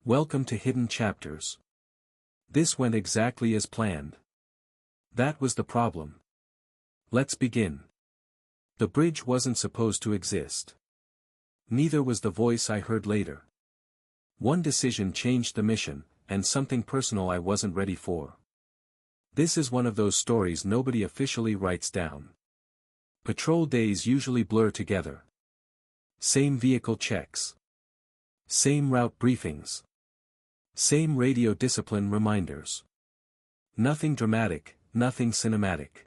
Welcome to Hidden Chapters. This went exactly as planned. That was the problem. Let's begin. The bridge wasn't supposed to exist. Neither was the voice I heard later. One decision changed the mission, and something personal I wasn't ready for. This is one of those stories nobody officially writes down. Patrol days usually blur together. Same vehicle checks. Same route briefings. Same radio discipline reminders. Nothing dramatic, nothing cinematic.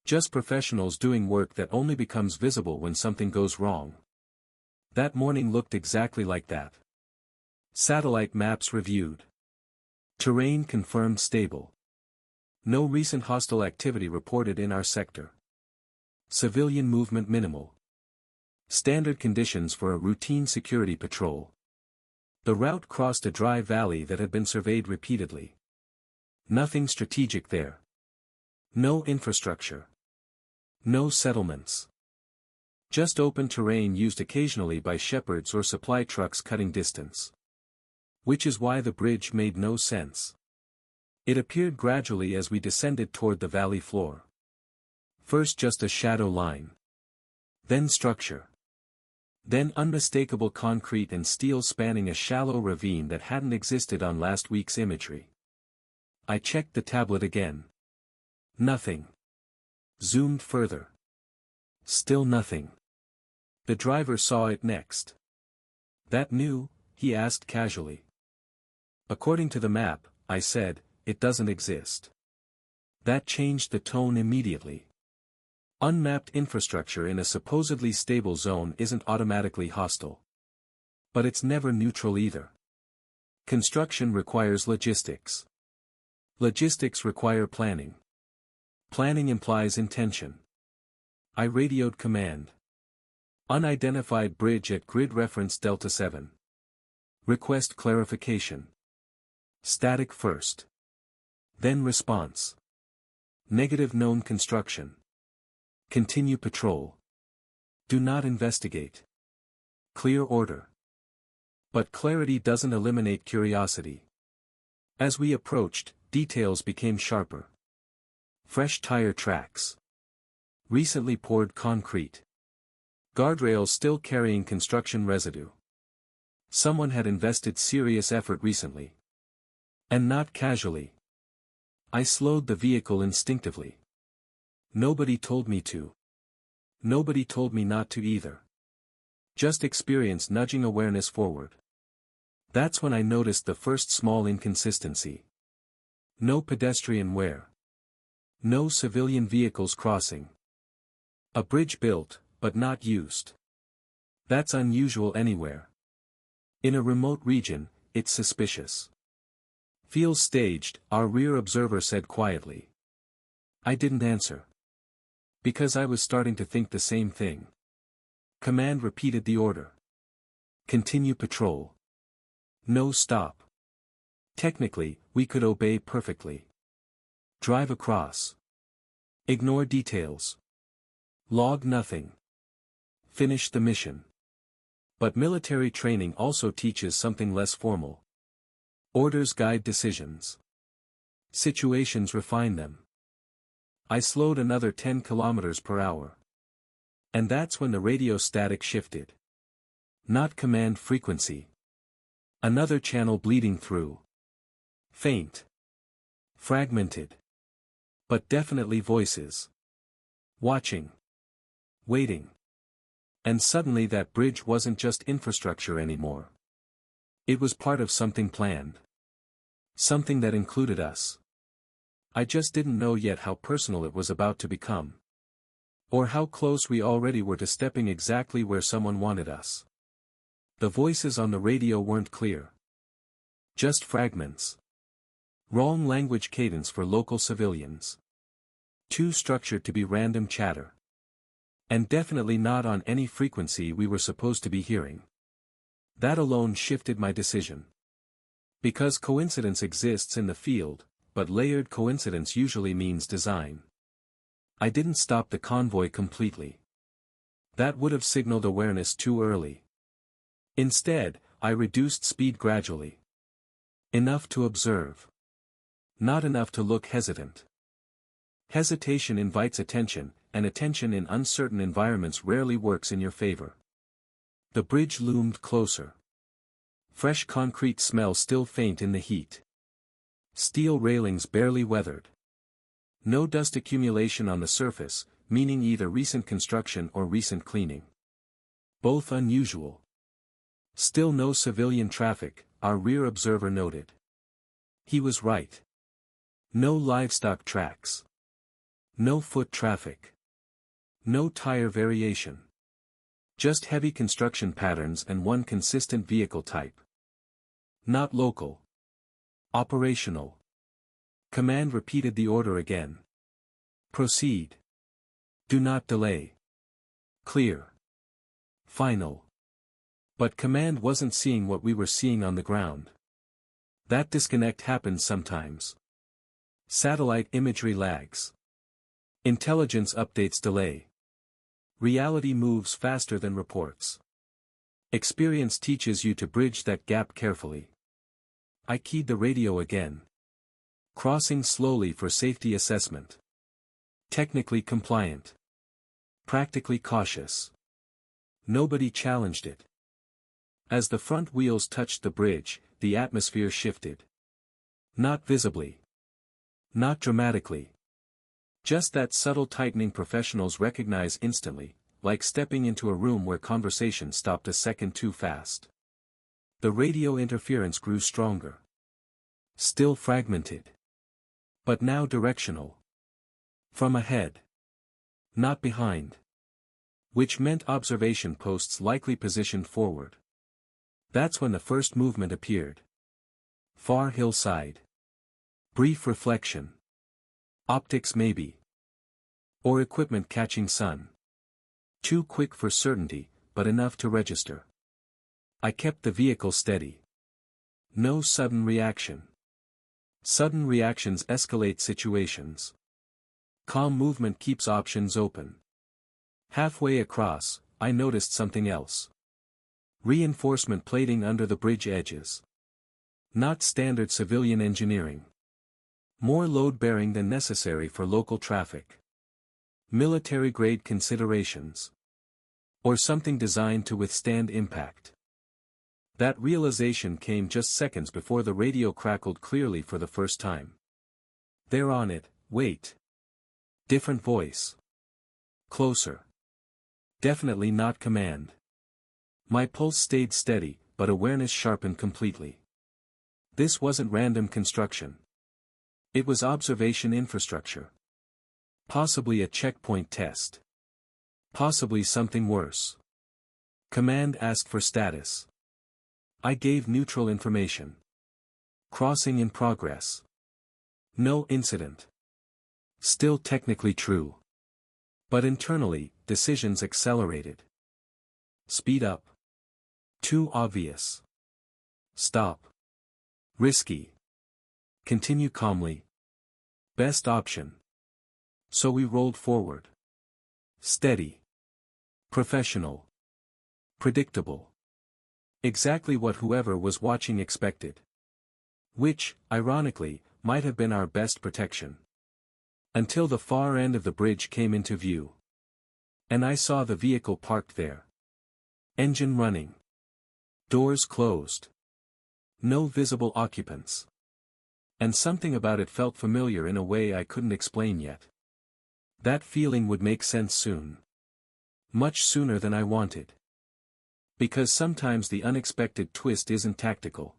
Just professionals doing work that only becomes visible when something goes wrong. That morning looked exactly like that. Satellite maps reviewed. Terrain confirmed stable. No recent hostile activity reported in our sector. Civilian movement minimal. Standard conditions for a routine security patrol. The route crossed a dry valley that had been surveyed repeatedly. Nothing strategic there. No infrastructure. No settlements. Just open terrain used occasionally by shepherds or supply trucks cutting distance. Which is why the bridge made no sense. It appeared gradually as we descended toward the valley floor. First just a shadow line. Then structure. Then unmistakable concrete and steel spanning a shallow ravine that hadn't existed on last week's imagery. I checked the tablet again. Nothing. Zoomed further. Still nothing. The driver saw it next. "That new?" he asked casually. "According to the map," I said, "it doesn't exist." That changed the tone immediately. Unmapped infrastructure in a supposedly stable zone isn't automatically hostile. But it's never neutral either. Construction requires logistics. Logistics require planning. Planning implies intention. I radioed command. Unidentified bridge at grid reference Delta 7. Request clarification. Static first. Then response. Negative known construction. Continue patrol. Do not investigate. Clear order. But clarity doesn't eliminate curiosity. As we approached, details became sharper. Fresh tire tracks. Recently poured concrete. Guardrails still carrying construction residue. Someone had invested serious effort recently. And not casually. I slowed the vehicle instinctively. Nobody told me to. Nobody told me not to either. Just experience nudging awareness forward. That's when I noticed the first small inconsistency. No pedestrian wear. No civilian vehicles crossing. A bridge built, but not used. That's unusual anywhere. In a remote region, it's suspicious. "Feels staged," our rear observer said quietly. I didn't answer. Because I was starting to think the same thing. Command repeated the order. Continue patrol. No stop. Technically, we could obey perfectly. Drive across. Ignore details. Log nothing. Finish the mission. But military training also teaches something less formal. Orders guide decisions. Situations refine them. I slowed another 10 kilometers per hour. And that's when the radio static shifted. Not command frequency. Another channel bleeding through. Faint. Fragmented. But definitely voices. Watching. Waiting. And suddenly that bridge wasn't just infrastructure anymore. It was part of something planned. Something that included us. I just didn't know yet how personal it was about to become. Or how close we already were to stepping exactly where someone wanted us. The voices on the radio weren't clear. Just fragments. Wrong language cadence for local civilians. Too structured to be random chatter. And definitely not on any frequency we were supposed to be hearing. That alone shifted my decision. Because coincidence exists in the field, but layered coincidence usually means design. I didn't stop the convoy completely. That would have signaled awareness too early. Instead, I reduced speed gradually. Enough to observe. Not enough to look hesitant. Hesitation invites attention, and attention in uncertain environments rarely works in your favor. The bridge loomed closer. Fresh concrete smell still faint in the heat. Steel railings barely weathered. No dust accumulation on the surface, meaning either recent construction or recent cleaning. Both unusual. Still no civilian traffic, our rear observer noted. He was right. No livestock tracks. No foot traffic. No tire variation. Just heavy construction patterns and one consistent vehicle type. Not local. Operational. Command repeated the order again. Proceed. Do not delay. Clear. Final. But command wasn't seeing what we were seeing on the ground. That disconnect happens sometimes. Satellite imagery lags. Intelligence updates delay. Reality moves faster than reports. Experience teaches you to bridge that gap carefully. I keyed the radio again. Crossing slowly for safety assessment. Technically compliant. Practically cautious. Nobody challenged it. As the front wheels touched the bridge, the atmosphere shifted. Not visibly. Not dramatically. Just that subtle tightening professionals recognize instantly, like stepping into a room where conversation stopped a second too fast. The radio interference grew stronger. Still fragmented. But now directional. From ahead. Not behind. Which meant observation posts likely positioned forward. That's when the first movement appeared. Far hillside. Brief reflection. Optics maybe. Or equipment catching sun. Too quick for certainty, but enough to register. I kept the vehicle steady. No sudden reaction. Sudden reactions escalate situations. Calm movement keeps options open. Halfway across, I noticed something else. Reinforcement plating under the bridge edges. Not standard civilian engineering. More load-bearing than necessary for local traffic. Military-grade considerations. Or something designed to withstand impact. That realization came just seconds before the radio crackled clearly for the first time. They're on it, wait. Different voice. Closer. Definitely not command. My pulse stayed steady, but awareness sharpened completely. This wasn't random construction. It was observation infrastructure. Possibly a checkpoint test. Possibly something worse. Command asked for status. I gave neutral information. Crossing in progress. No incident. Still technically true. But internally, decisions accelerated. Speed up. Too obvious. Stop. Risky. Continue calmly. Best option. So we rolled forward. Steady. Professional. Predictable. Exactly what whoever was watching expected. Which, ironically, might have been our best protection. Until the far end of the bridge came into view. And I saw the vehicle parked there. Engine running. Doors closed. No visible occupants. And something about it felt familiar in a way I couldn't explain yet. That feeling would make sense soon. Much sooner than I wanted. Because sometimes the unexpected twist isn't tactical.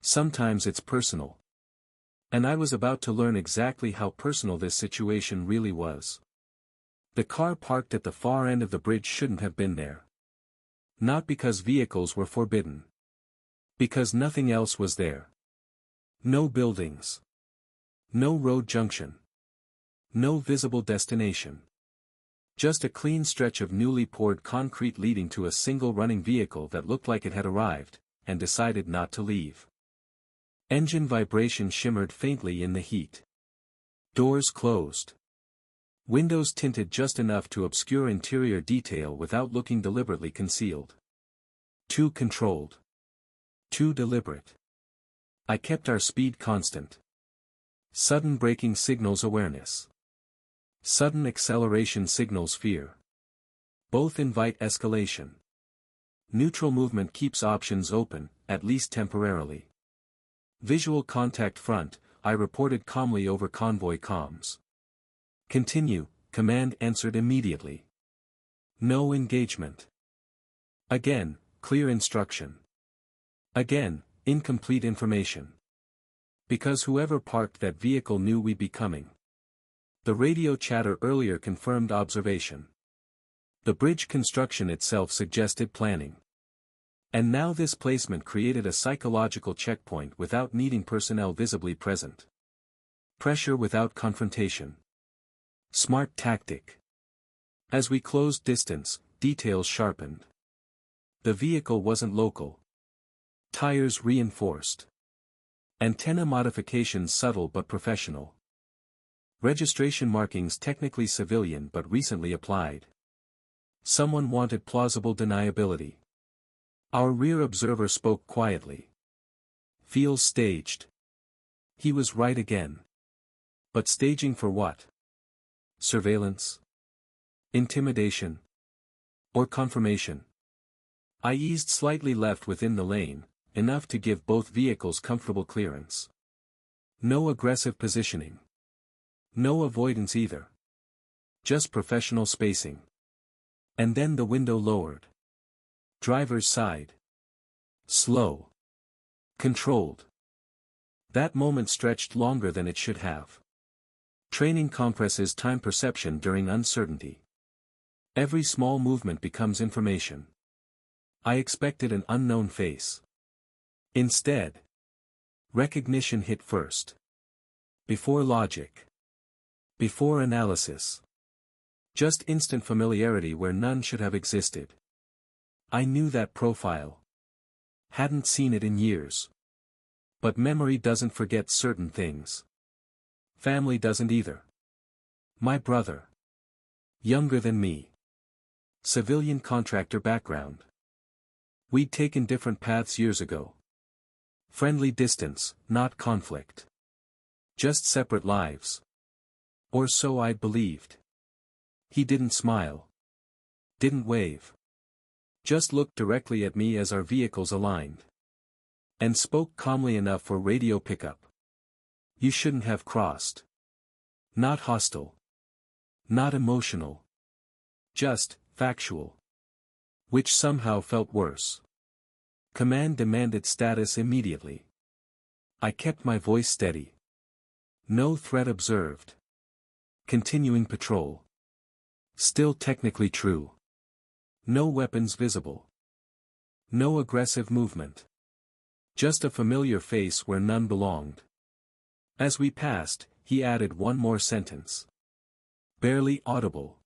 Sometimes it's personal. And I was about to learn exactly how personal this situation really was. The car parked at the far end of the bridge shouldn't have been there. Not because vehicles were forbidden. Because nothing else was there. No buildings. No road junction. No visible destination. Just a clean stretch of newly poured concrete leading to a single running vehicle that looked like it had arrived, and decided not to leave. Engine vibration shimmered faintly in the heat. Doors closed. Windows tinted just enough to obscure interior detail without looking deliberately concealed. Too controlled. Too deliberate. I kept our speed constant. Sudden braking signals awareness. Sudden acceleration signals fear. Both invite escalation. Neutral movement keeps options open, at least temporarily. Visual contact front, I reported calmly over convoy comms. Continue, command answered immediately. No engagement. Again, clear instruction. Again, incomplete information. Because whoever parked that vehicle knew we'd be coming. The radio chatter earlier confirmed observation. The bridge construction itself suggested planning. And now this placement created a psychological checkpoint without needing personnel visibly present. Pressure without confrontation. Smart tactic. As we closed distance, details sharpened. The vehicle wasn't local. Tires reinforced. Antenna modifications subtle but professional. Registration markings technically civilian but recently applied. Someone wanted plausible deniability. Our rear observer spoke quietly. Feels staged. He was right again. But staging for what? Surveillance? Intimidation? Or confirmation? I eased slightly left within the lane, enough to give both vehicles comfortable clearance. No aggressive positioning. No avoidance either. Just professional spacing. And then the window lowered. Driver's side. Slow. Controlled. That moment stretched longer than it should have. Training compresses time perception during uncertainty. Every small movement becomes information. I expected an unknown face. Instead, recognition hit first. Before logic. Before analysis. Just instant familiarity where none should have existed. I knew that profile. Hadn't seen it in years. But memory doesn't forget certain things. Family doesn't either. My brother. Younger than me. Civilian contractor background. We'd taken different paths years ago. Friendly distance, not conflict. Just separate lives. Or so I'd believed. He didn't smile. Didn't wave. Just looked directly at me as our vehicles aligned. And spoke calmly enough for radio pickup. You shouldn't have crossed. Not hostile. Not emotional. Just, factual. Which somehow felt worse. Command demanded status immediately. I kept my voice steady. No threat observed. Continuing patrol. Still technically true. No weapons visible. No aggressive movement. Just a familiar face where none belonged. As we passed, he added one more sentence. Barely audible.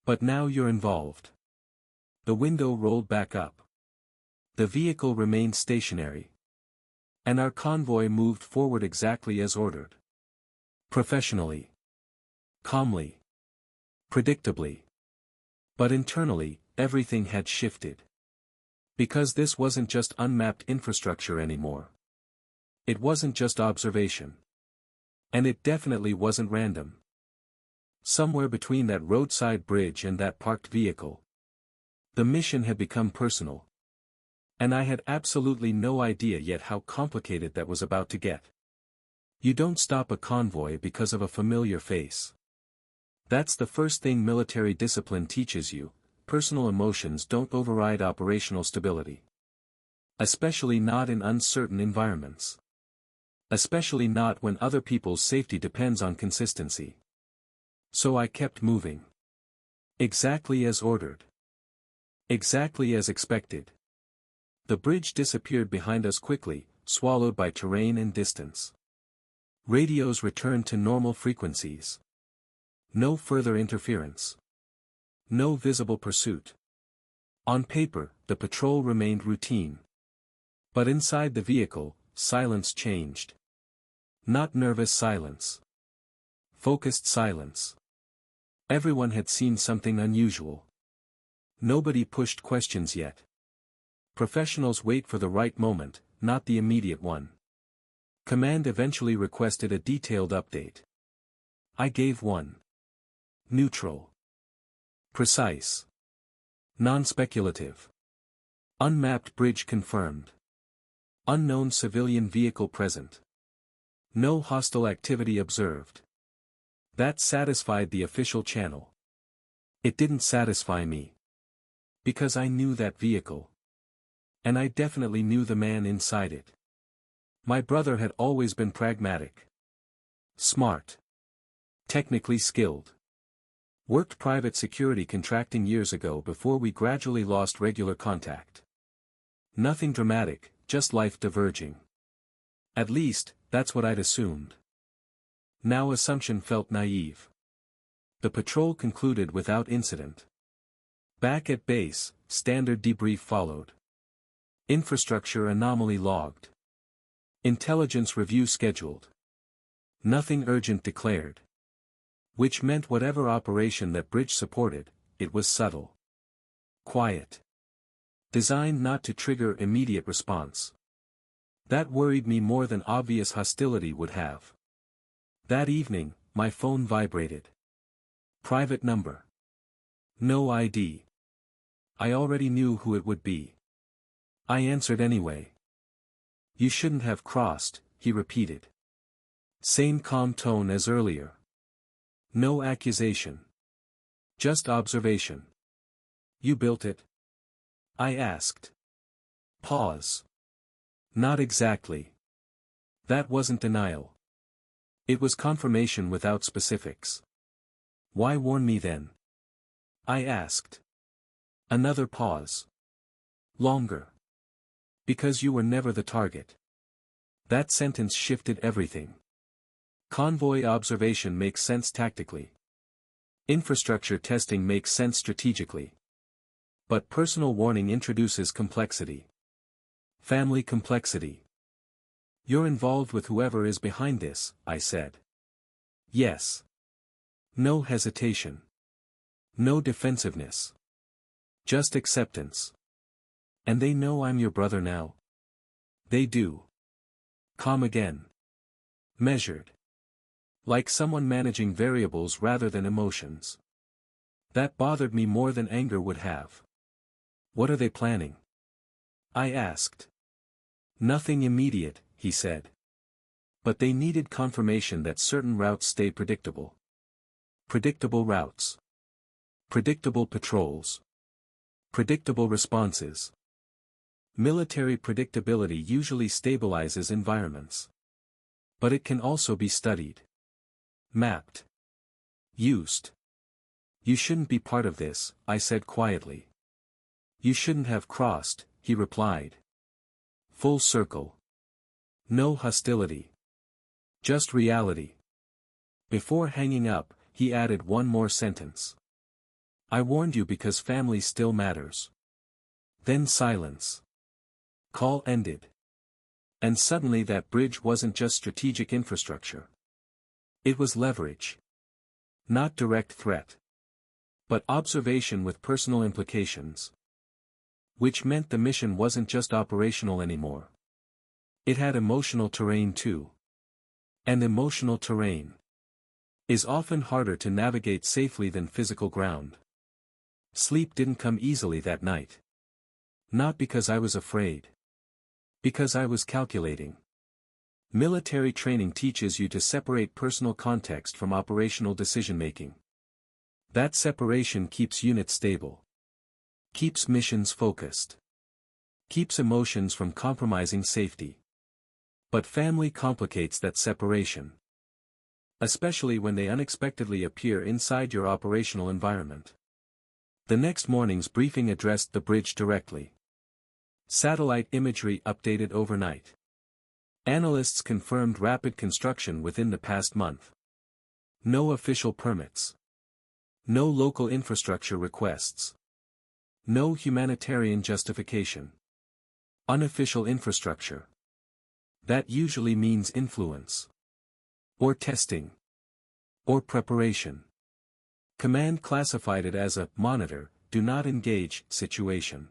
But now you're involved. The window rolled back up. The vehicle remained stationary. And our convoy moved forward exactly as ordered. Professionally. Calmly. Predictably. But internally, everything had shifted. Because this wasn't just unmapped infrastructure anymore. It wasn't just observation. And it definitely wasn't random. Somewhere between that roadside bridge and that parked vehicle. The mission had become personal. And I had absolutely no idea yet how complicated that was about to get. You don't stop a convoy because of a familiar face. That's the first thing military discipline teaches you. Personal emotions don't override operational stability. Especially not in uncertain environments. Especially not when other people's safety depends on consistency. So I kept moving. Exactly as ordered. Exactly as expected. The bridge disappeared behind us quickly, swallowed by terrain and distance. Radios returned to normal frequencies. No further interference. No visible pursuit. On paper, the patrol remained routine. But inside the vehicle, silence changed. Not nervous silence. Focused silence. Everyone had seen something unusual. Nobody pushed questions yet. Professionals wait for the right moment, not the immediate one. Command eventually requested a detailed update. I gave one. Neutral. Precise. Non-speculative. Unmapped bridge confirmed. Unknown civilian vehicle present. No hostile activity observed. That satisfied the official channel. It didn't satisfy me. Because I knew that vehicle. And I definitely knew the man inside it. My brother had always been pragmatic. Smart. Technically skilled. Worked private security contracting years ago before we gradually lost regular contact. Nothing dramatic, just life diverging. At least, that's what I'd assumed. Now assumption felt naive. The patrol concluded without incident. Back at base, standard debrief followed. Infrastructure anomaly logged. Intelligence review scheduled. Nothing urgent declared. Which meant whatever operation that bridge supported, it was subtle. Quiet. Designed not to trigger immediate response. That worried me more than obvious hostility would have. That evening, my phone vibrated. Private number. No ID. I already knew who it would be. I answered anyway. You shouldn't have crossed, he repeated. Same calm tone as earlier. No accusation. Just observation. You built it? I asked. Pause. Not exactly. That wasn't denial. It was confirmation without specifics. Why warn me then? I asked. Another pause. Longer. Because you were never the target. That sentence shifted everything. Convoy observation makes sense tactically. Infrastructure testing makes sense strategically. But personal warning introduces complexity. Family complexity. You're involved with whoever is behind this, I said. Yes. No hesitation. No defensiveness. Just acceptance. And they know I'm your brother now? They do. Calm again. Measured. Like someone managing variables rather than emotions. That bothered me more than anger would have. What are they planning? I asked. Nothing immediate, he said. But they needed confirmation that certain routes stay predictable. Predictable routes. Predictable patrols. Predictable responses. Military predictability usually stabilizes environments. But it can also be studied. Mapped. Used. You shouldn't be part of this, I said quietly. You shouldn't have crossed, he replied. Full circle. No hostility. Just reality. Before hanging up, he added one more sentence. I warned you because family still matters. Then silence. Call ended. And suddenly that bridge wasn't just strategic infrastructure. It was leverage. Not direct threat. But observation with personal implications. Which meant the mission wasn't just operational anymore. It had emotional terrain too. And emotional terrain is often harder to navigate safely than physical ground. Sleep didn't come easily that night. Not because I was afraid. Because I was calculating. Military training teaches you to separate personal context from operational decision-making. That separation keeps units stable. Keeps missions focused. Keeps emotions from compromising safety. But family complicates that separation. Especially when they unexpectedly appear inside your operational environment. The next morning's briefing addressed the bridge directly. Satellite imagery updated overnight. Analysts confirmed rapid construction within the past month. No official permits. No local infrastructure requests. No humanitarian justification. Unofficial infrastructure. That usually means influence. Or testing. Or preparation. Command classified it as a monitor, do not engage situation.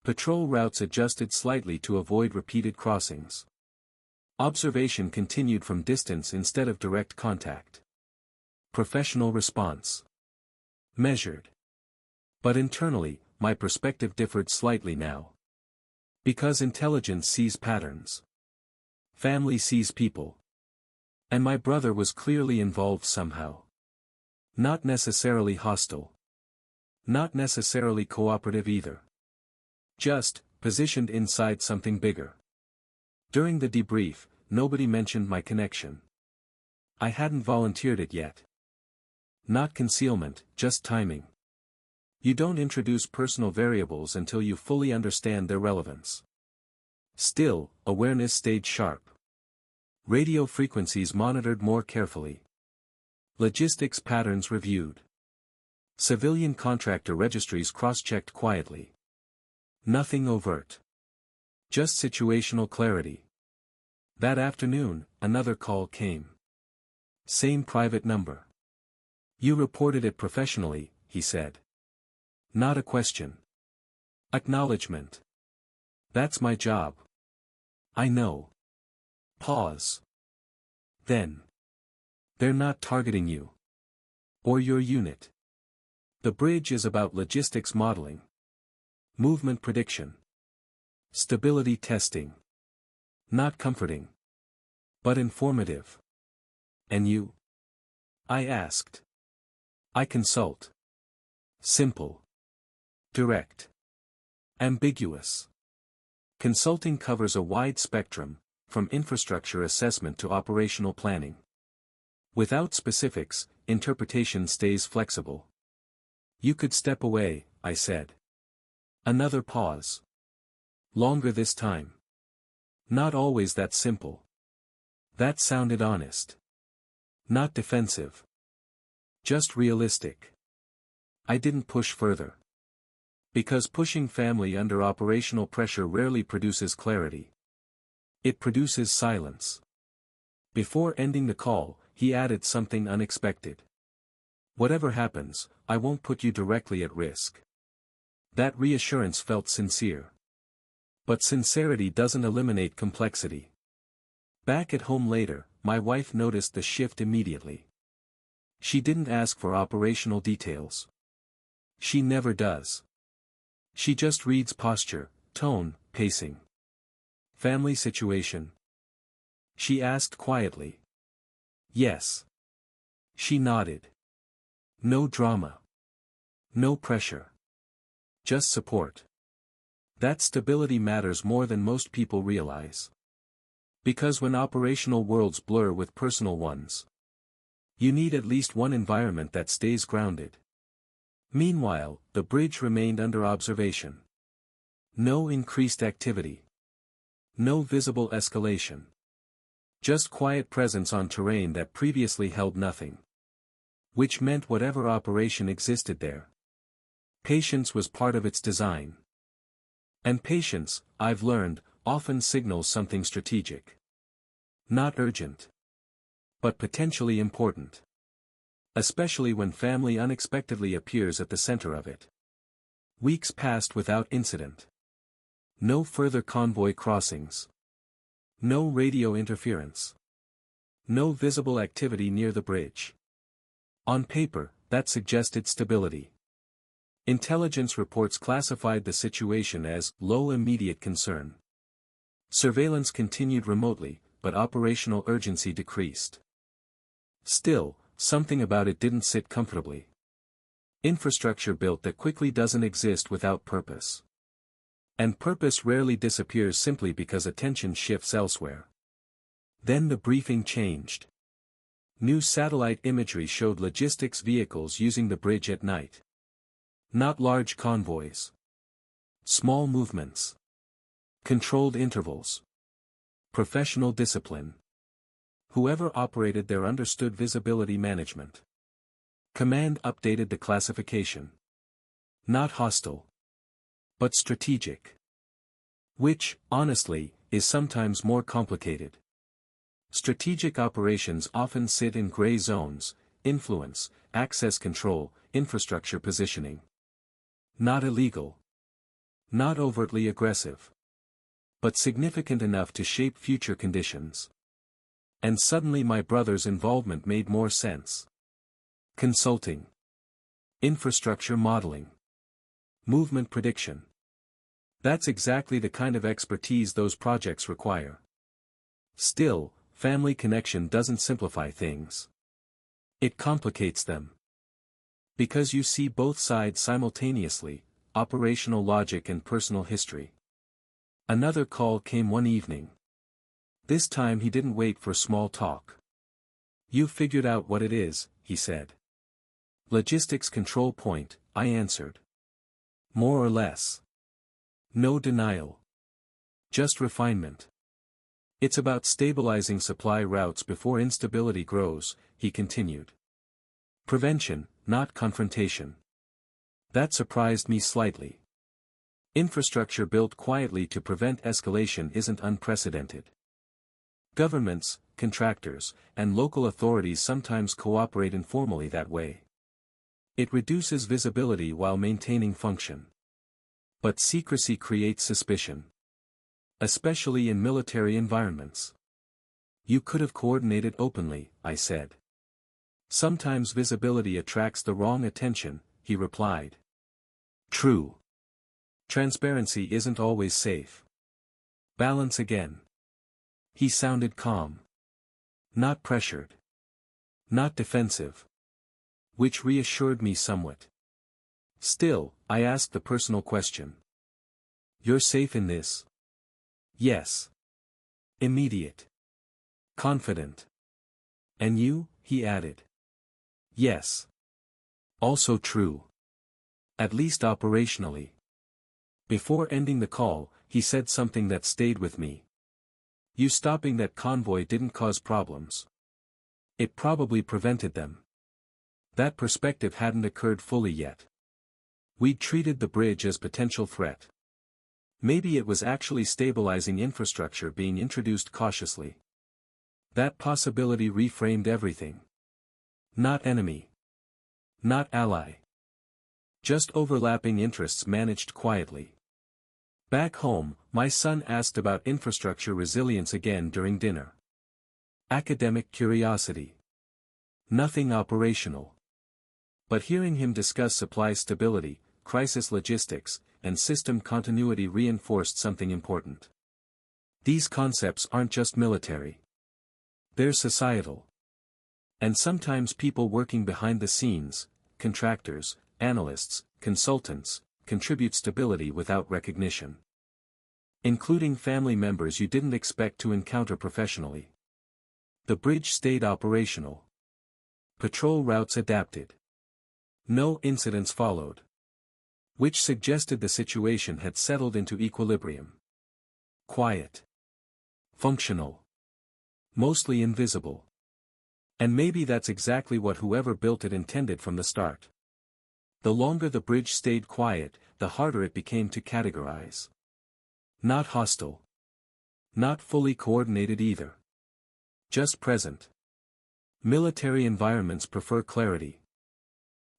Patrol routes adjusted slightly to avoid repeated crossings. Observation continued from distance instead of direct contact. Professional response. Measured. But internally, my perspective differed slightly now. Because intelligence sees patterns. Family sees people. And my brother was clearly involved somehow. Not necessarily hostile. Not necessarily cooperative either. Just, positioned inside something bigger. During the debrief, nobody mentioned my connection. I hadn't volunteered it yet. Not concealment, just timing. You don't introduce personal variables until you fully understand their relevance. Still, awareness stayed sharp. Radio frequencies monitored more carefully. Logistics patterns reviewed. Civilian contractor registries cross-checked quietly. Nothing overt. Just situational clarity. That afternoon, another call came. Same private number. You reported it professionally, he said. Not a question. Acknowledgement. That's my job. I know. Pause. Then. They're not targeting you. Or your unit. The bridge is about logistics modeling. Movement prediction. Stability testing. Not comforting. But informative. And you? I asked. I consult. Simple. Direct. Ambiguous. Consulting covers a wide spectrum, from infrastructure assessment to operational planning. Without specifics, interpretation stays flexible. You could step away, I said. Another pause. Longer this time. Not always that simple. That sounded honest. Not defensive. Just realistic. I didn't push further. Because pushing family under operational pressure rarely produces clarity. It produces silence. Before ending the call, he added something unexpected. Whatever happens, I won't put you directly at risk. That reassurance felt sincere. But sincerity doesn't eliminate complexity. Back at home later, my wife noticed the shift immediately. She didn't ask for operational details. She never does. She just reads posture, tone, pacing. Family situation. She asked quietly. Yes. She nodded. No drama. No pressure. Just support. That stability matters more than most people realize. Because when operational worlds blur with personal ones, you need at least one environment that stays grounded. Meanwhile, the bridge remained under observation. No increased activity. No visible escalation. Just quiet presence on terrain that previously held nothing. Which meant whatever operation existed there. Patience was part of its design. And patience, I've learned, often signals something strategic. Not urgent. But potentially important. Especially when family unexpectedly appears at the center of it. Weeks passed without incident. No further convoy crossings. No radio interference. No visible activity near the bridge. On paper, that suggested stability. Intelligence reports classified the situation as low immediate concern. Surveillance continued remotely, but operational urgency decreased. Still, something about it didn't sit comfortably. Infrastructure built that quickly doesn't exist without purpose. And purpose rarely disappears simply because attention shifts elsewhere. Then the briefing changed. New satellite imagery showed logistics vehicles using the bridge at night. Not large convoys. Small movements. Controlled intervals. Professional discipline. Whoever operated there understood visibility management. Command updated the classification. Not hostile. But strategic. Which, honestly, is sometimes more complicated. Strategic operations often sit in gray zones: influence, access control, infrastructure positioning. Not illegal. Not overtly aggressive. But significant enough to shape future conditions. And suddenly my brother's involvement made more sense. Consulting. Infrastructure modeling. Movement prediction. That's exactly the kind of expertise those projects require. Still, family connection doesn't simplify things. It complicates them. Because you see both sides simultaneously, operational logic and personal history. Another call came one evening. This time he didn't wait for small talk. "You figured out what it is," he said. "Logistics control point," I answered. "More or less. No denial. Just refinement. It's about stabilizing supply routes before instability grows," he continued. "Prevention, not confrontation." That surprised me slightly. Infrastructure built quietly to prevent escalation isn't unprecedented. Governments, contractors, and local authorities sometimes cooperate informally that way. It reduces visibility while maintaining function. But secrecy creates suspicion. Especially in military environments. "You could have coordinated openly," I said. "Sometimes visibility attracts the wrong attention," he replied. True. Transparency isn't always safe. Balance again. He sounded calm. Not pressured. Not defensive. Which reassured me somewhat. Still, I asked the personal question. "You're safe in this?" "Yes." "Immediate." "Confident." "And you?" he added. "Yes." "Also true. At least operationally." Before ending the call, he said something that stayed with me. "You stopping that convoy didn't cause problems. It probably prevented them." That perspective hadn't occurred fully yet. We'd treated the bridge as potential threat. Maybe it was actually stabilizing infrastructure being introduced cautiously. That possibility reframed everything. Not enemy. Not ally. Just overlapping interests managed quietly. Back home, my son asked about infrastructure resilience again during dinner. Academic curiosity. Nothing operational. But hearing him discuss supply stability, crisis logistics, and system continuity reinforced something important. These concepts aren't just military. They're societal. And sometimes people working behind the scenes, contractors, analysts, consultants, contribute stability without recognition. Including family members you didn't expect to encounter professionally. The bridge stayed operational. Patrol routes adapted. No incidents followed. Which suggested the situation had settled into equilibrium. Quiet. Functional. Mostly invisible. And maybe that's exactly what whoever built it intended from the start. The longer the bridge stayed quiet, the harder it became to categorize. Not hostile. Not fully coordinated either. Just present. Military environments prefer clarity.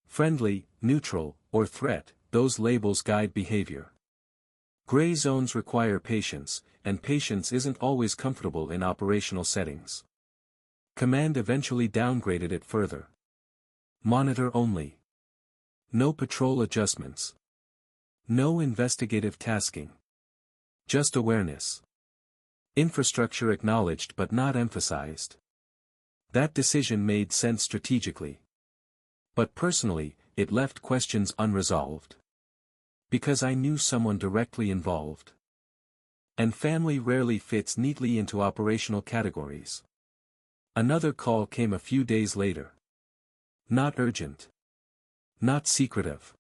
Friendly, neutral, or threat, those labels guide behavior. Gray zones require patience, and patience isn't always comfortable in operational settings. Command eventually downgraded it further. Monitor only. No patrol adjustments. No investigative tasking. Just awareness. Infrastructure acknowledged but not emphasized. That decision made sense strategically. But personally, it left questions unresolved. Because I knew someone directly involved. And family rarely fits neatly into operational categories. Another call came a few days later. Not urgent. Not secretive.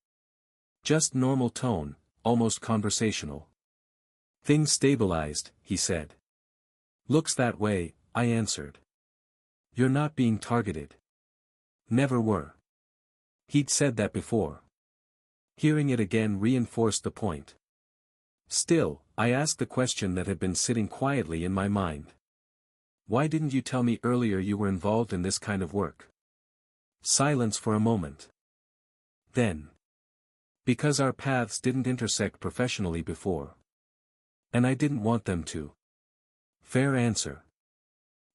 Just normal tone, almost conversational. "Things stabilized," he said. "Looks that way," I answered. "You're not being targeted." "Never were." He'd said that before. Hearing it again reinforced the point. Still, I asked the question that had been sitting quietly in my mind. "Why didn't you tell me earlier you were involved in this kind of work?" Silence for a moment. Then. Because our paths didn't intersect professionally before. And I didn't want them to. Fair answer.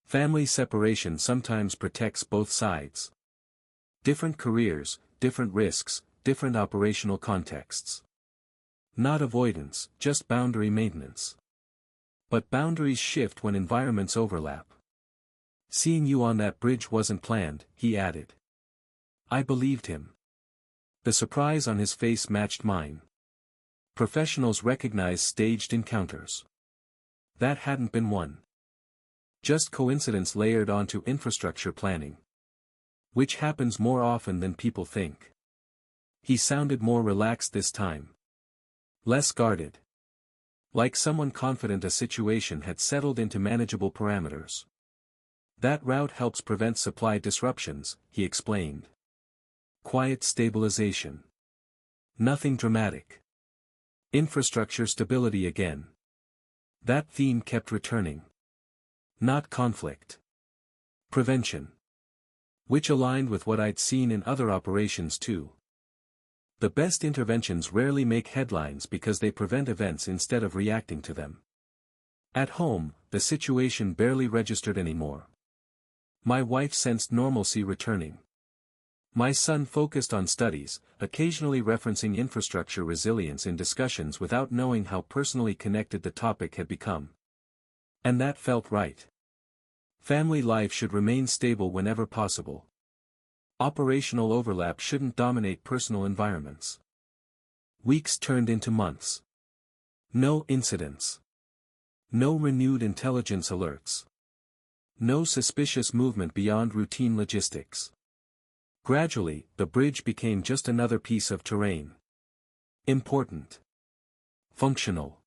Family separation sometimes protects both sides. Different careers, different risks, different operational contexts. Not avoidance, just boundary maintenance. But boundaries shift when environments overlap. Seeing you on that bridge wasn't planned, he added. I believed him. The surprise on his face matched mine. Professionals recognize staged encounters. That hadn't been one. Just coincidence layered onto infrastructure planning. Which happens more often than people think. He sounded more relaxed this time. Less guarded. Like someone confident a situation had settled into manageable parameters. That route helps prevent supply disruptions, he explained. Quiet stabilization. Nothing dramatic. Infrastructure stability again. That theme kept returning. Not conflict. Prevention. Which aligned with what I'd seen in other operations too. The best interventions rarely make headlines because they prevent events instead of reacting to them. At home, the situation barely registered anymore. My wife sensed normalcy returning. My son focused on studies, occasionally referencing infrastructure resilience in discussions without knowing how personally connected the topic had become. And that felt right. Family life should remain stable whenever possible. Operational overlap shouldn't dominate personal environments. Weeks turned into months. No incidents. No renewed intelligence alerts. No suspicious movement beyond routine logistics. Gradually, the bridge became just another piece of terrain. Important. Functional.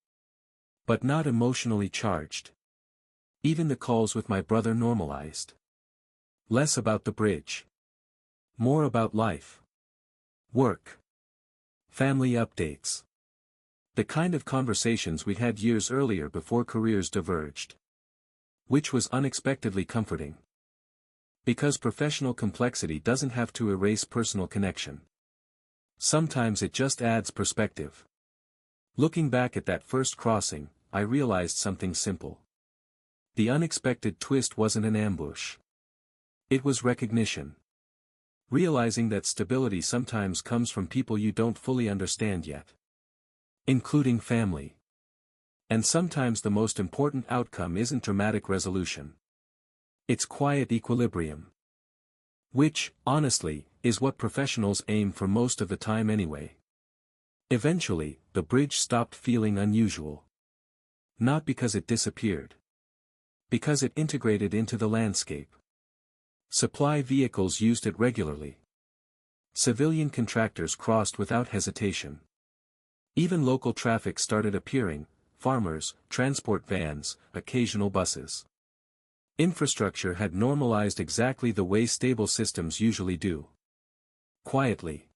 But not emotionally charged. Even the calls with my brother normalized. Less about the bridge. More about life. Work. Family updates. The kind of conversations we'd had years earlier before careers diverged. Which was unexpectedly comforting. Because professional complexity doesn't have to erase personal connection. Sometimes it just adds perspective. Looking back at that first crossing, I realized something simple. The unexpected twist wasn't an ambush. It was recognition. Realizing that stability sometimes comes from people you don't fully understand yet. Including family. And sometimes the most important outcome isn't dramatic resolution. It's quiet equilibrium. Which, honestly, is what professionals aim for most of the time anyway. Eventually, the bridge stopped feeling unusual. Not because it disappeared. Because it integrated into the landscape. Supply vehicles used it regularly. Civilian contractors crossed without hesitation. Even local traffic started appearing, farmers, transport vans, occasional buses. Infrastructure had normalized exactly the way stable systems usually do. Quietly.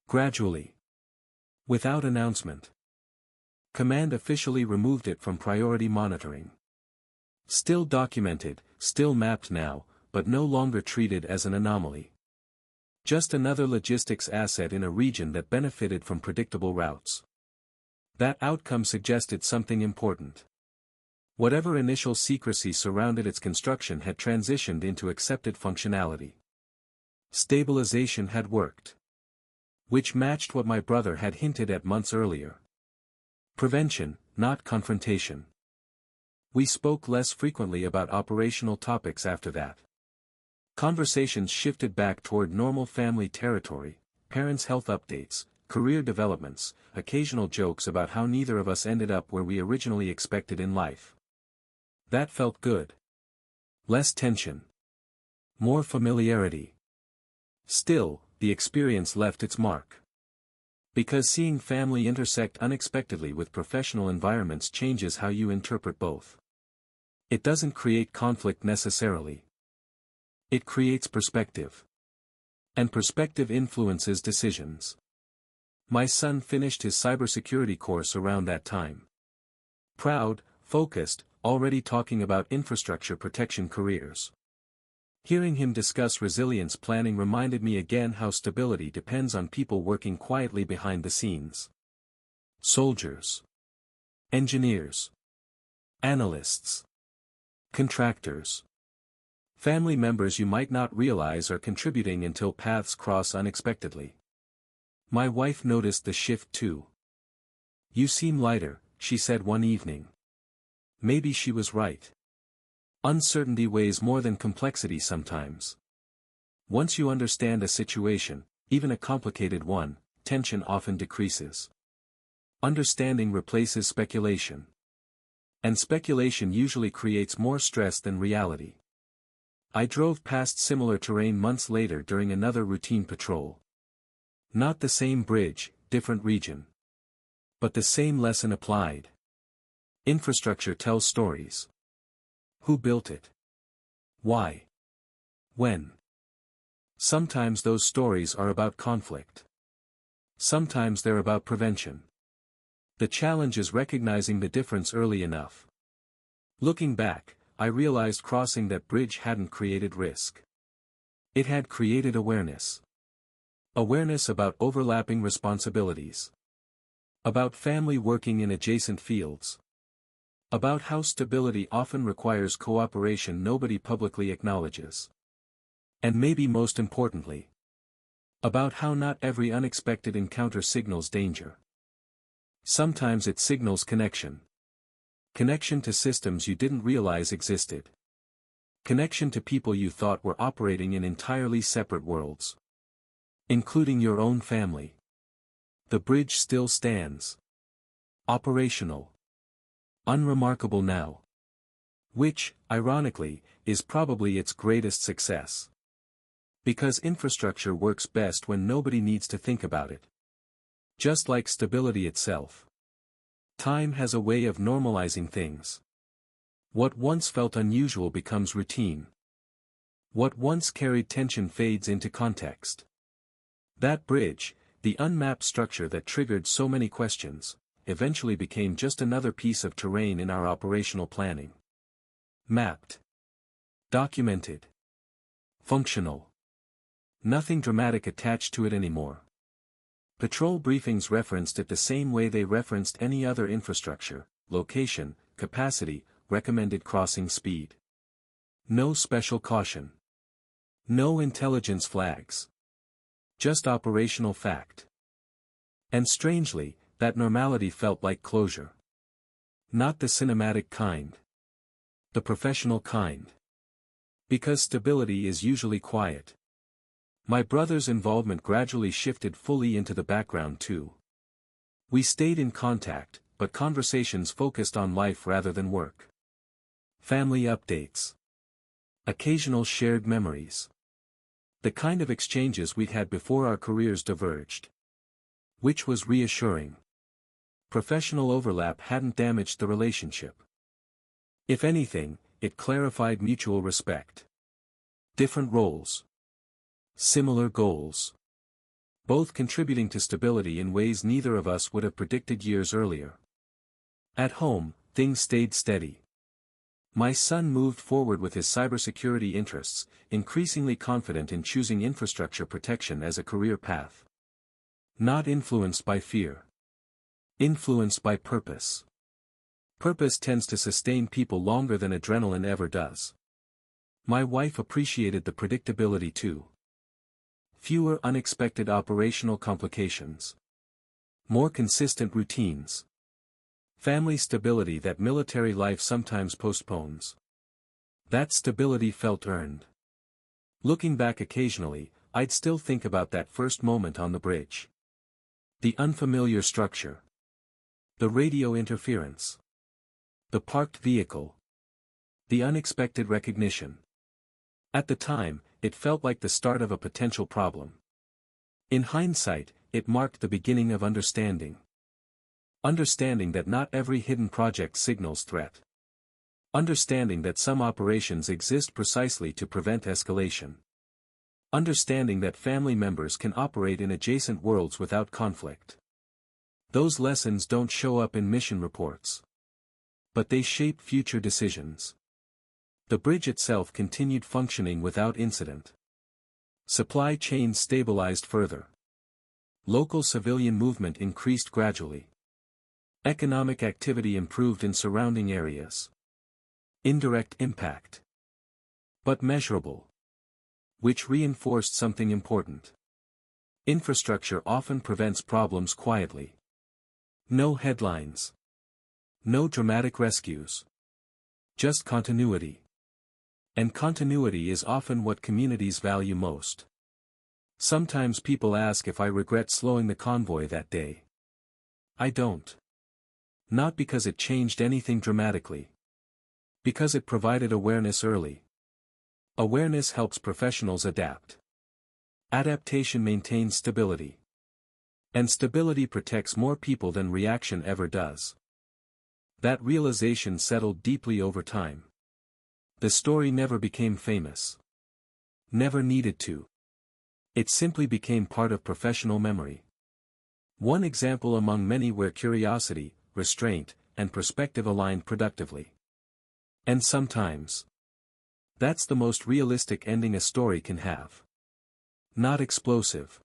Gradually. Without announcement. Command officially removed it from priority monitoring. Still documented, still mapped now, but no longer treated as an anomaly. Just another logistics asset in a region that benefited from predictable routes. That outcome suggested something important. Whatever initial secrecy surrounded its construction had transitioned into accepted functionality. Stabilization had worked. Which matched what my brother had hinted at months earlier. Prevention, not confrontation. We spoke less frequently about operational topics after that. Conversations shifted back toward normal family territory, parents' health updates, career developments, occasional jokes about how neither of us ended up where we originally expected in life. That felt good. Less tension. More familiarity. Still, the experience left its mark. Because seeing family intersect unexpectedly with professional environments changes how you interpret both. It doesn't create conflict necessarily. It creates perspective. And perspective influences decisions. My son finished his cybersecurity course around that time. Proud, focused, already talking about infrastructure protection careers. Hearing him discuss resilience planning reminded me again how stability depends on people working quietly behind the scenes. Soldiers. Engineers. Analysts. Contractors. Family members you might not realize are contributing until paths cross unexpectedly. My wife noticed the shift too. "You seem lighter," she said one evening. Maybe she was right. Uncertainty weighs more than complexity sometimes. Once you understand a situation, even a complicated one, tension often decreases. Understanding replaces speculation. And speculation usually creates more stress than reality. I drove past similar terrain months later during another routine patrol. Not the same bridge, different region. But the same lesson applied. Infrastructure tells stories. Who built it? Why? When? Sometimes those stories are about conflict. Sometimes they're about prevention. The challenge is recognizing the difference early enough. Looking back, I realized crossing that bridge hadn't created risk. It had created awareness. Awareness about overlapping responsibilities. About family working in adjacent fields. About how stability often requires cooperation nobody publicly acknowledges. And maybe most importantly, about how not every unexpected encounter signals danger. Sometimes it signals connection. Connection to systems you didn't realize existed. Connection to people you thought were operating in entirely separate worlds. Including your own family. The bridge still stands. Operational. Unremarkable now. Which, ironically, is probably its greatest success. Because infrastructure works best when nobody needs to think about it. Just like stability itself. Time has a way of normalizing things. What once felt unusual becomes routine. What once carried tension fades into context. That bridge, the unmapped structure that triggered so many questions, eventually became just another piece of terrain in our operational planning. Mapped. Documented. Functional. Nothing dramatic attached to it anymore. Patrol briefings referenced it the same way they referenced any other infrastructure: location, capacity, recommended crossing speed. No special caution. No intelligence flags. Just operational fact. And strangely, that normality felt like closure. Not the cinematic kind. The professional kind. Because stability is usually quiet. My brother's involvement gradually shifted fully into the background too. We stayed in contact, but conversations focused on life rather than work. Family updates. Occasional shared memories. The kind of exchanges we'd had before our careers diverged. Which was reassuring. Professional overlap hadn't damaged the relationship. If anything, it clarified mutual respect. Different roles. Similar goals. Both contributing to stability in ways neither of us would have predicted years earlier. At home, things stayed steady. My son moved forward with his cybersecurity interests, increasingly confident in choosing infrastructure protection as a career path. Not influenced by fear. Influenced by purpose. Purpose tends to sustain people longer than adrenaline ever does. My wife appreciated the predictability too. Fewer unexpected operational complications. More consistent routines. Family stability that military life sometimes postpones. That stability felt earned. Looking back occasionally, I'd still think about that first moment on the bridge. The unfamiliar structure. The radio interference. The parked vehicle. The unexpected recognition. At the time, it felt like the start of a potential problem. In hindsight, it marked the beginning of understanding. Understanding that not every hidden project signals threat. Understanding that some operations exist precisely to prevent escalation. Understanding that family members can operate in adjacent worlds without conflict. Those lessons don't show up in mission reports. But they shape future decisions. The bridge itself continued functioning without incident. Supply chains stabilized further. Local civilian movement increased gradually. Economic activity improved in surrounding areas. Indirect impact. But measurable. Which reinforced something important. Infrastructure often prevents problems quietly. No headlines. No dramatic rescues. Just continuity. And continuity is often what communities value most. Sometimes people ask if I regret slowing the convoy that day. I don't. Not because it changed anything dramatically. Because it provided awareness early. Awareness helps professionals adapt. Adaptation maintains stability. And stability protects more people than reaction ever does. That realization settled deeply over time. The story never became famous. Never needed to. It simply became part of professional memory. One example among many where curiosity, restraint, and perspective aligned productively. And sometimes, that's the most realistic ending a story can have. Not explosive.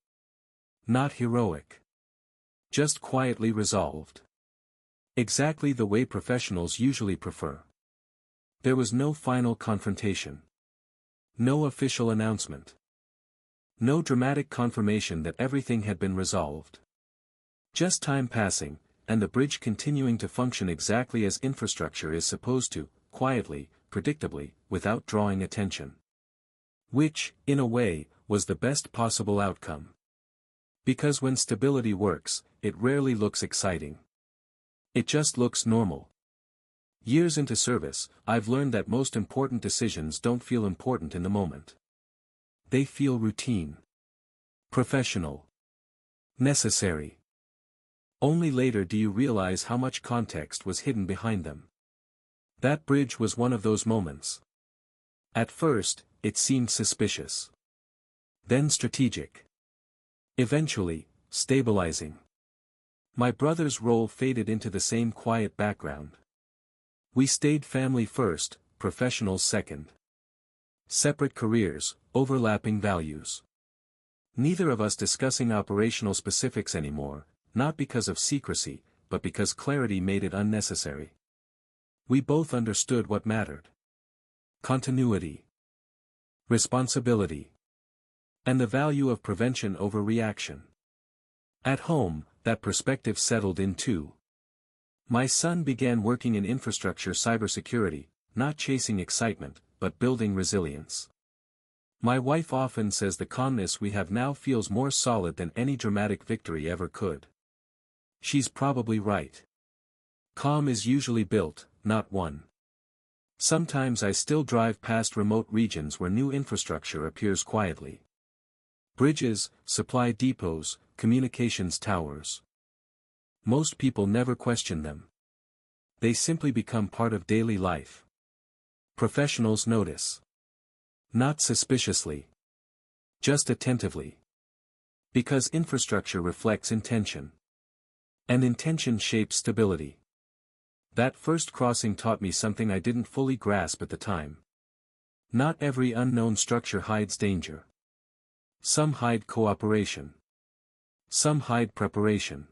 Not heroic. Just quietly resolved. Exactly the way professionals usually prefer. There was no final confrontation. No official announcement. No dramatic confirmation that everything had been resolved. Just time passing, and the bridge continuing to function exactly as infrastructure is supposed to, quietly, predictably, without drawing attention. Which, in a way, was the best possible outcome. Because when stability works, it rarely looks exciting. It just looks normal. Years into service, I've learned that most important decisions don't feel important in the moment. They feel routine. Professional. Necessary. Only later do you realize how much context was hidden behind them. That bridge was one of those moments. At first, it seemed suspicious. Then strategic. Eventually, stabilizing. My brother's role faded into the same quiet background. We stayed family first, professionals second. Separate careers, overlapping values. Neither of us discussing operational specifics anymore, not because of secrecy, but because clarity made it unnecessary. We both understood what mattered. Continuity. Responsibility. And the value of prevention over reaction. At home, that perspective settled in too. My son began working in infrastructure cybersecurity, not chasing excitement, but building resilience. My wife often says the calmness we have now feels more solid than any dramatic victory ever could. She's probably right. Calm is usually built, not won. Sometimes I still drive past remote regions where new infrastructure appears quietly. Bridges, supply depots, communications towers. Most people never question them. They simply become part of daily life. Professionals notice. Not suspiciously. Just attentively. Because infrastructure reflects intention. And intention shapes stability. That first crossing taught me something I didn't fully grasp at the time. Not every unknown structure hides danger. Some hide cooperation. Some hide preparation.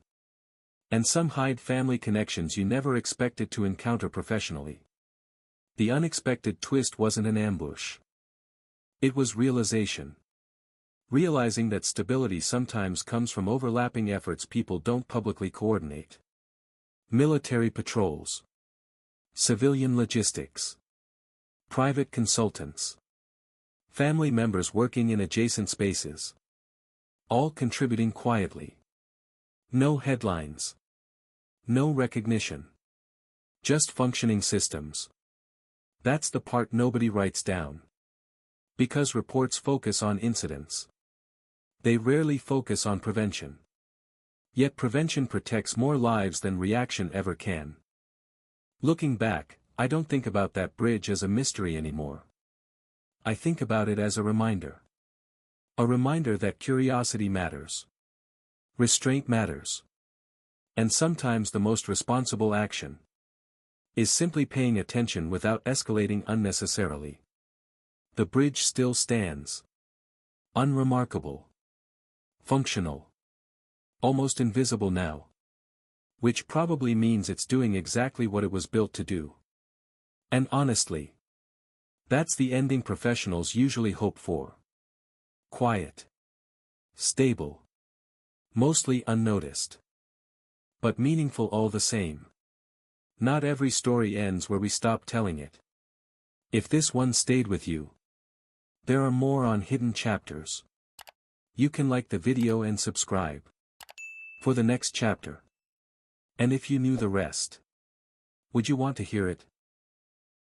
And some hide family connections you never expected to encounter professionally. The unexpected twist wasn't an ambush. It was realization. Realizing that stability sometimes comes from overlapping efforts people don't publicly coordinate. Military patrols. Civilian logistics. Private consultants. Family members working in adjacent spaces. All contributing quietly. No headlines. No recognition. Just functioning systems. That's the part nobody writes down. Because reports focus on incidents. They rarely focus on prevention. Yet prevention protects more lives than reaction ever can. Looking back, I don't think about that bridge as a mystery anymore. I think about it as a reminder. A reminder that curiosity matters. Restraint matters. And sometimes the most responsible action Is simply paying attention without escalating unnecessarily. The bridge still stands. Unremarkable. Functional. Almost invisible now. Which probably means it's doing exactly what it was built to do. And honestly, that's the ending professionals usually hope for. Quiet. Stable. Mostly unnoticed. But meaningful all the same. Not every story ends where we stop telling it. If this one stayed with you, there are more on hidden chapters. You can like the video and subscribe for the next chapter. And if you knew the rest, would you want to hear it?